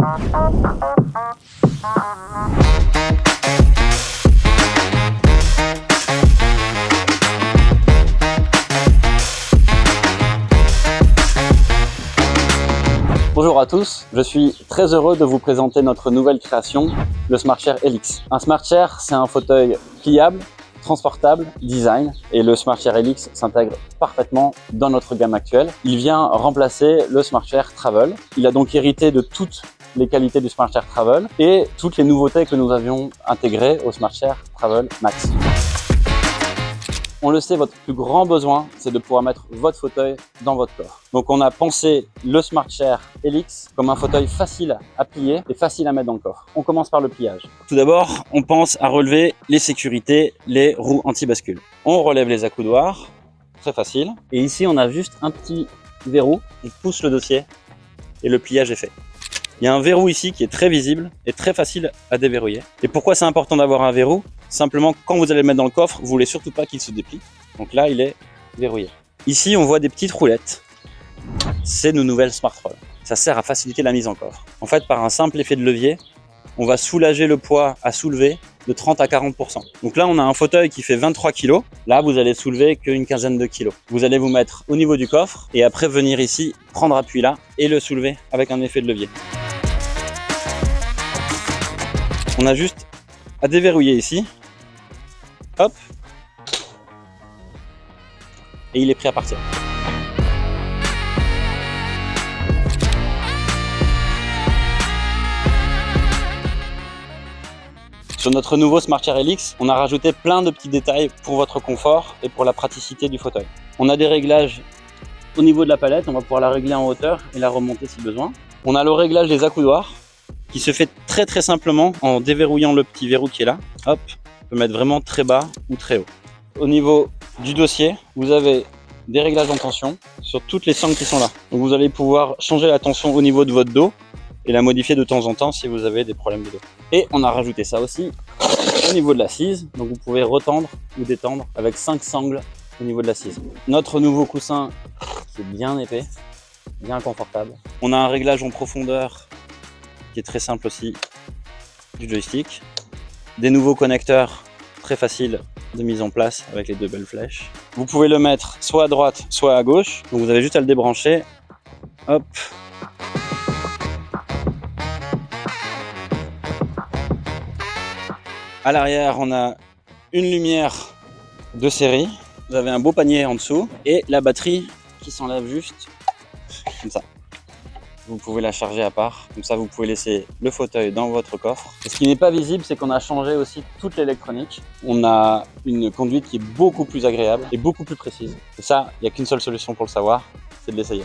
Bonjour à tous, je suis très heureux de vous présenter notre nouvelle création, le SmartChair Helix. Un SmartChair, c'est un fauteuil pliable, transportable, design, et le SmartChair Helix s'intègre parfaitement dans notre gamme actuelle. Il vient remplacer le SmartChair Travel. Il a donc hérité de toutes les qualités du SmartChair Travel et toutes les nouveautés que nous avions intégrées au SmartChair Travel Max. On le sait, votre plus grand besoin, c'est de pouvoir mettre votre fauteuil dans votre coffre. Donc on a pensé le SmartChair Helix comme un fauteuil facile à plier et facile à mettre dans le coffre. On commence par le pliage. Tout d'abord, on pense à relever les sécurités, les roues anti-bascule. On relève les accoudoirs, très facile. Et ici, on a juste un petit verrou, on pousse le dossier et le pliage est fait. Il y a un verrou ici qui est très visible et très facile à déverrouiller. Et pourquoi c'est important d'avoir un verrou? Simplement, quand vous allez le mettre dans le coffre, vous voulez surtout pas qu'il se déplie. Donc là, il est verrouillé. Ici, on voit des petites roulettes. C'est nos nouvelles Smart Roll. Ça sert à faciliter la mise en coffre. En fait, par un simple effet de levier, on va soulager le poids à soulever de 30 à 40%. Donc là, on a un fauteuil qui fait 23 kg. Là, vous allez soulever qu'une quinzaine de kilos. Vous allez vous mettre au niveau du coffre et après venir ici, prendre appui là et le soulever avec un effet de levier. On a juste à déverrouiller ici. Hop. Et il est prêt à partir. Sur notre nouveau SmartChair Helix, on a rajouté plein de petits détails pour votre confort et pour la praticité du fauteuil. On a des réglages au niveau de la palette, on va pouvoir la régler en hauteur et la remonter si besoin. On a le réglage des accoudoirs qui se fait très simplement en déverrouillant le petit verrou qui est là. Hop, on peut mettre vraiment très bas ou très haut. Au niveau du dossier, vous avez des réglages en tension sur toutes les sangles qui sont là. Donc vous allez pouvoir changer la tension au niveau de votre dos et la modifier de temps en temps si vous avez des problèmes de dos. Et on a rajouté ça aussi au niveau de l'assise. Donc vous pouvez retendre ou détendre avec 5 sangles au niveau de l'assise. Notre nouveau coussin qui est bien épais, bien confortable. On a un réglage en profondeur qui est très simple aussi du joystick. Des nouveaux connecteurs très faciles de mise en place avec les deux belles flèches. Vous pouvez le mettre soit à droite, soit à gauche. Donc vous avez juste à le débrancher. Hop. À l'arrière, on a une lumière de série. Vous avez un beau panier en dessous et la batterie qui s'enlève juste comme ça. Vous pouvez la charger à part, comme ça vous pouvez laisser le fauteuil dans votre coffre. Et ce qui n'est pas visible, c'est qu'on a changé aussi toute l'électronique. On a une conduite qui est beaucoup plus agréable et beaucoup plus précise. Et ça, il n'y a qu'une seule solution pour le savoir, c'est de l'essayer.